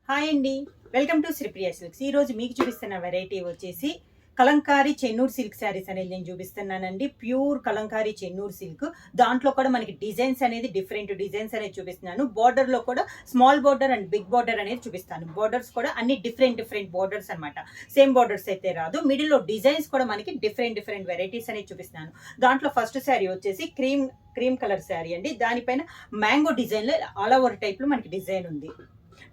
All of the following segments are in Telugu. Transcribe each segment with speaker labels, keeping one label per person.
Speaker 1: హాయ్ అండి, వెల్కమ్ టు శ్రీప్రియ సిల్క్స్. ఈరోజు మీకు చూపిస్తున్న వెరైటీ వచ్చేసి కలంకారీ చెన్నూరు సిల్క్ శారీస్ అనేది నేను చూపిస్తున్నానండి. Pure Kalamkari Chennur silk. దాంట్లో కూడా మనకి డిజైన్స్ అనేది డిఫరెంట్ డిజైన్స్ అనేది చూపిస్తున్నాను. బార్డర్లో కూడా small border and big border అనేది చూపిస్తాను. బార్డర్స్ కూడా అన్ని డిఫరెంట్ బార్డర్స్ అనమాట. సేమ్ బార్డర్స్ అయితే రాదు. మిడిల్లో డిజైన్స్ కూడా మనకి డిఫరెంట్ వెరైటీస్ అనేది చూపిస్తున్నాను. దాంట్లో ఫస్ట్ శారీ వచ్చేసి క్రీమ్ కలర్ శారీ అండి. దానిపైన మ్యాంగో డిజైన్లో ఆల్ ఓవర్ టైప్లో మనకి డిజైన్ ఉంది.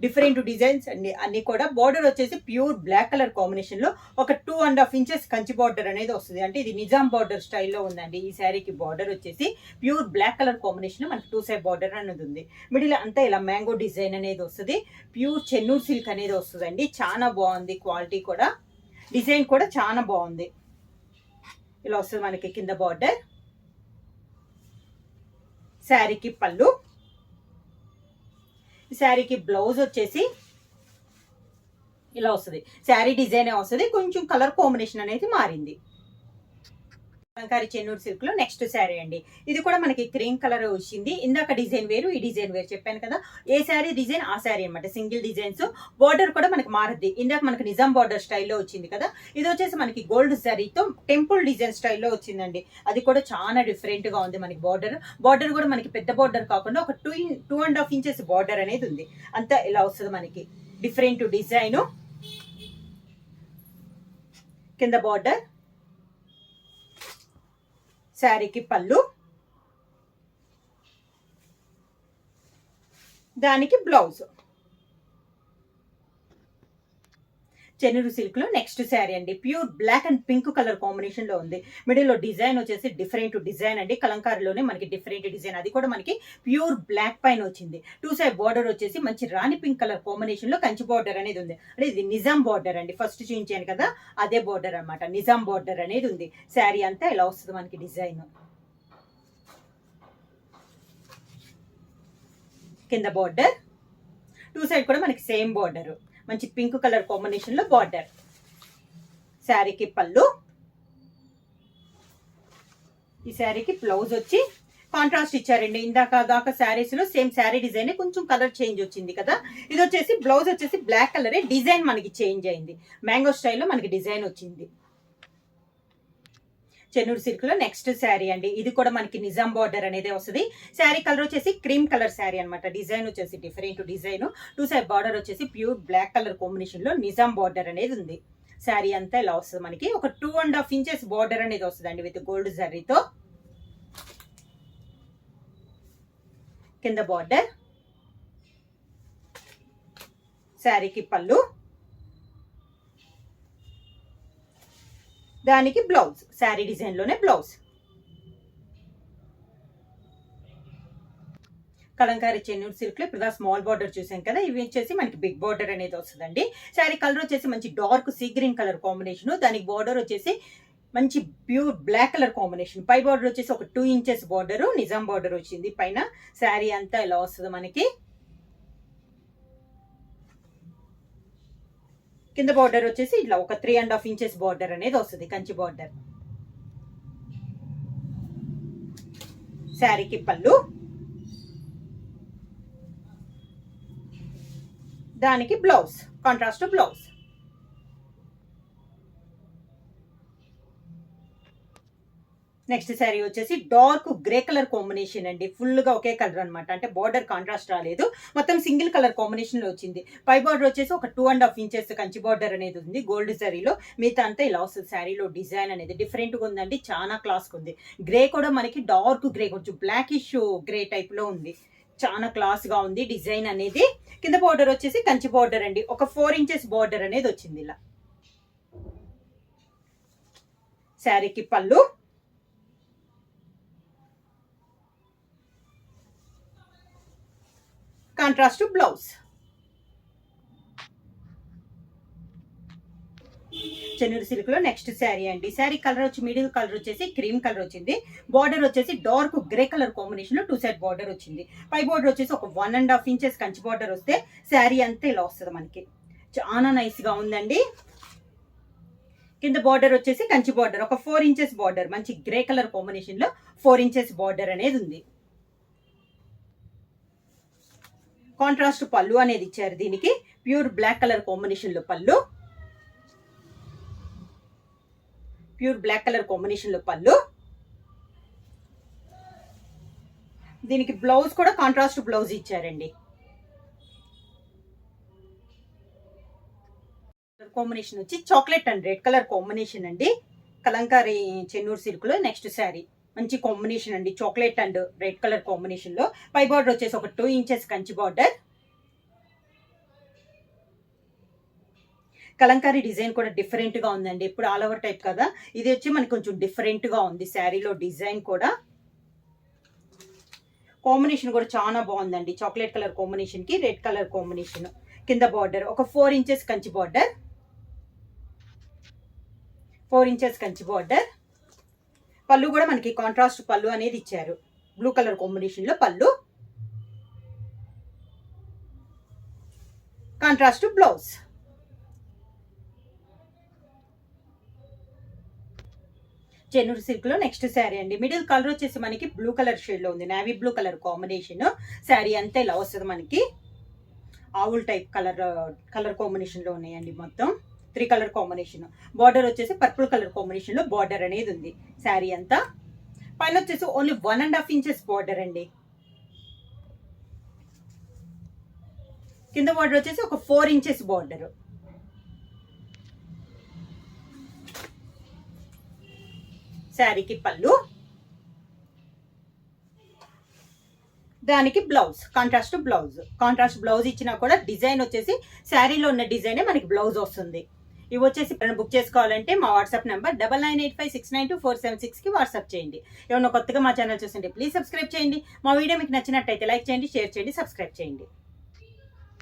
Speaker 1: డిఫరెంట్ డిజైన్స్ అన్ని కూడా. బార్డర్ వచ్చేసి ప్యూర్ బ్లాక్ కలర్ కాంబినేషన్ లో ఒక 2.5 ఇంచెస్ కంచి బార్డర్ అనేది వస్తుంది. అంటే ఇది నిజాం బార్డర్ స్టైల్లో ఉందండి. ఈ శారీకి బార్డర్ వచ్చేసి ప్యూర్ బ్లాక్ కలర్ కాంబినేషన్ లో మనకి 2 సైడ్ బార్డర్ అనేది ఉంది. మిడిల్ అంతా ఇలా మ్యాంగో డిజైన్ అనేది వస్తుంది. ప్యూర్ చెన్నూరు సిల్క్ అనేది వస్తుందండి. చాలా బాగుంది. క్వాలిటీ కూడా, డిజైన్ కూడా చాలా బాగుంది. ఇలా వస్తుంది మనకి కింద బార్డర్. శారీకి పళ్ళు, శారీకి బ్లౌజ్ వచ్చేసి ఇలా వస్తుంది. శారీ డిజైన్ వస్తుంది, కొంచెం కలర్ కాంబినేషన్ అనేది మారింది. కలంకారీ చెన్నూరు సిల్క్ లో నెక్స్ట్ శారీ అండి. ఇది కూడా మనకి క్రీమ్ కలర్ వచ్చింది. ఇందాక డిజైన్ వేరు, ఈ డిజైన్ వేరు చెప్పాను కదా. ఏ శారీ డిజైన్ ఆ శారీ అనమాట. Single designs. బార్డర్ కూడా మనకి మారద్ది. ఇందాక మనకి నిజాం బార్డర్ స్టైల్లో వచ్చింది కదా. ఇది వచ్చేసి మనకి గోల్డ్ శారీతో టెంపుల్ డిజైన్ స్టైల్లో వచ్చిందండి. అది కూడా చాలా డిఫరెంట్ గా ఉంది మనకి. బార్డర్ కూడా మనకి పెద్ద బార్డర్ కాకుండా ఒక 2.5 ఇంచెస్ బార్డర్ అనేది ఉంది. అంతా ఇలా వస్తుంది మనకి. Different design. కింద బార్డర్, శారీకి పళ్ళు, దానికి బ్లౌజ్. చెన్నూరు సిల్క్ లో నెక్స్ట్ శారీ అండి. Pure black and pink colour combination లో ఉంది. మిడిల్ లో డిజైన్ వచ్చేసి డిఫరెంట్ డిజైన్ అండి. కలంకారీలోనే మనకి డిఫరెంట్ డిజైన్. అది కూడా మనకి ప్యూర్ బ్లాక్ పైన వచ్చింది. 2 సైడ్ బార్డర్ వచ్చేసి మంచి రాణి పింక్ కలర్ కాంబినేషన్ లో కంచి బార్డర్ అనేది ఉంది. అంటే ఇది నిజాం బార్డర్ అండి. ఫస్ట్ చూపించాను కదా, అదే బార్డర్ అనమాట. నిజాం బార్డర్ అనేది ఉంది. శారీ అంతా ఇలా వస్తుంది మనకి డిజైన్. కింద బార్డర్, 2 సైడ్ కూడా మనకి సేమ్ బార్డర్. మంచి పింక్ కలర్ కాంబినేషన్ లో బార్డర్. శారీకి పళ్ళు, ఈ శారీకి బ్లౌజ్ వచ్చి కాంట్రాస్ట్ ఇచ్చారండి. దాకా శారీస్ లో సేమ్ శారీ డిజైన్, కొంచెం కలర్ చేంజ్ వచ్చింది కదా. ఇది వచ్చేసి బ్లౌజ్ వచ్చేసి బ్లాక్ కలరే, డిజైన్ మనకి చేంజ్ అయింది. మ్యాంగో స్టైల్లో మనకి డిజైన్ వచ్చింది. చెన్నూరు సిల్క్ లో నెక్స్ట్ శారీ అండి. ఇది కూడా మనకి నిజాం బార్డర్ అనేది వస్తుంది. శారీ కలర్ వచ్చేసి క్రీమ్ కలర్ శారీ అనమాట. డిజైన్ వచ్చేసి డిఫరెంట్ డిజైన్. 2 సైడ్ బార్డర్ వచ్చేసి ప్యూర్ బ్లాక్ కలర్ కాంబినేషన్ లో నిజాం బార్డర్ అనేది ఉంది. శారీ అంతా ఇలా వస్తుంది మనకి. ఒక 2.5 ఇంచెస్ బార్డర్ అనేది వస్తుంది అండి విత్ గోల్డ్ జరీతో. కింద బార్డర్, శారీకి పళ్ళు, దానికి బ్లౌజ్. శారీ డిజైన్ లోనే బ్లౌజ్. కలంకారీ చెన్నూరు సిల్క్ లో ఇప్పుడు స్మాల్ బార్డర్ చూసాం కదా. ఇవి వచ్చేసి మనకి బిగ్ బార్డర్ అనేది వస్తుందండి. శారీ కలర్ వచ్చేసి మంచి dark sea green colour combination. దానికి బార్డర్ వచ్చేసి మంచి ప్యూర్ బ్లాక్ కలర్ కాంబినేషన్. పై బార్డర్ వచ్చేసి ఒక 2 ఇంచెస్ బార్డర్, నిజాం బార్డర్ వచ్చింది పైన. శారీ అంతా ఇలా వస్తుంది మనకి. కింద బార్డర్ వచ్చేసి ఇట్లా ఒక 3.5 ఇంచెస్ బార్డర్ అనేది వస్తుంది, కంచి బార్డర్. శారీకి పళ్ళు, దానికి blouse. Contrast blouse. Next sari వచ్చేసి డార్క్ గ్రే కలర్ కాంబినేషన్ అండి. ఫుల్ గా ఒకే కలర్ అనమాట. అంటే బార్డర్ కాంట్రాస్ట్ రాలేదు, మొత్తం సింగిల్ కలర్ కాంబినేషన్ లో వచ్చింది. పై బార్డర్ వచ్చేసి ఒక 2.5 ఇంచెస్ కంచి బార్డర్ అనేది ఉంది గోల్డ్ శారీలో. మిగతా అంతా ఇలా వస్తుంది. శారీలో డిజైన్ అనేది డిఫరెంట్ గా ఉందండి. చాలా క్లాస్ ఉంది. గ్రే కూడా మనకి డార్క్ గ్రే, కొంచెం బ్లాకిష్ గ్రే టైప్ లో ఉంది. చాలా క్లాస్ గా ఉంది డిజైన్ అనేది. కింద బార్డర్ వచ్చేసి కంచి బార్డర్ అండి. ఒక 4 ఇంచెస్ బార్డర్ అనేది వచ్చింది ఇలా. శారీకి పళ్ళు, కాంట్రాస్ట్ బ్లౌజ్. చెన్నూరు సిల్క్ లో నెక్స్ట్ శారీ అండి. శారీ కలర్ వచ్చి మిడిల్ కలర్ వచ్చేసి క్రీమ్ కలర్ వచ్చింది. బార్డర్ వచ్చేసి డార్క్ గ్రే కలర్ కాంబినేషన్ లో 2 సైడ్ బార్డర్ వచ్చింది. పై బార్డర్ వచ్చేసి ఒక 1.5 ఇంచెస్ కంచి బార్డర్ వస్తే శారీ అంతా ఇలా వస్తుంది మనకి. చాలా నైస్ గా ఉందండి. కింద బార్డర్ వచ్చేసి కంచి బార్డర్, ఒక 4 ఇంచెస్ బార్డర్, మంచి గ్రే కలర్ కాంబినేషన్ లో 4 ఇంచెస్ బార్డర్ అనేది ఉంది. కాంట్రాస్ట్ పళ్ళు అనేది ఇచ్చారు. దీనికి ప్యూర్ బ్లాక్ కలర్ కాంబినేషన్ లో పళ్ళు, ప్యూర్ బ్లాక్ కలర్ కాంబినేషన్ లో పళ్ళు. దీనికి బ్లౌజ్ కూడా కాంట్రాస్ట్ బ్లౌజ్ ఇచ్చారండి. కాంబినేషన్ వచ్చి chocolate and red colour combination అండి. కలంకారీ చెన్నూరు సిల్క్ లో నెక్స్ట్ శారీ మంచి కాంబినేషన్ అండి. Chocolate and red colour combination లో పై బార్డర్ వచ్చేసి ఒక 2 inches Kanchi border. Kalamkari design కూడా డిఫరెంట్ గా ఉందండి. ఇప్పుడు ఆల్ ఓవర్ టైప్ కదా, ఇది వచ్చి మనకి కొంచెం డిఫరెంట్ గా ఉంది. శారీలో డిజైన్ కూడా, కాంబినేషన్ కూడా చాలా బాగుందండి. చాక్లెట్ కలర్ కాంబినేషన్ కి రెడ్ కలర్ కాంబినేషన్. కింద బార్డర్ ఒక 4 inches Kanchi border, 4 inches Kanchi border. పళ్ళు కూడా మనకి కాంట్రాస్ట్ పళ్ళు అనేది ఇచ్చారు. బ్లూ కలర్ కాంబినేషన్ లో పళ్ళు, కాంట్రాస్ట్ బ్లౌజ్. చెన్నూరు సిల్క్ లో నెక్స్ట్ శారీ అండి. మిడిల్ కలర్ వచ్చేసి మనకి బ్లూ కలర్ షేడ్ లో ఉంది. Navy blue colour combination. Sari అంతా ఇలా వస్తుంది మనకి. ఆవుల్ టైప్ కలర్ కాంబినేషన్ లో ఉన్నాయండి. మొత్తం 3 కలర్ కాంబినేషన్. బార్డర్ వచ్చేసి పర్పుల్ కలర్ కాంబినేషన్ లో బార్డర్ అనేది ఉంది. శారీ అంతా పైన వచ్చేసి ఓన్లీ 1.5 ఇంచెస్ బార్డర్ అండి. కింద బార్డర్ వచ్చేసి ఒక 4 ఇంచెస్ బార్డర్. శారీకి పళ్ళు, దానికి blouse contrast blouse. Contrast blouse ఇచ్చినా కూడా డిజైన్ వచ్చేసి శారీలో ఉన్న డిజైనే మనకి బ్లౌజ్ వస్తుంది. ఇవి వచ్చేసి బుక్ చేసుకోవాలంటే మా వాట్సాప్ నెంబర్ 9985692476 కి వాట్సాప్ చేయండి. ఏమన్నా కొత్తగా మా ఛానల్ చూస్తుంటే ప్లీజ్ సబ్స్క్రైబ్ చేయండి. మా వీడియో మీకు నచ్చినట్టయితే లైక్ చేయండి, షేర్ చేయండి, సబ్స్క్రైబ్ చేయండి.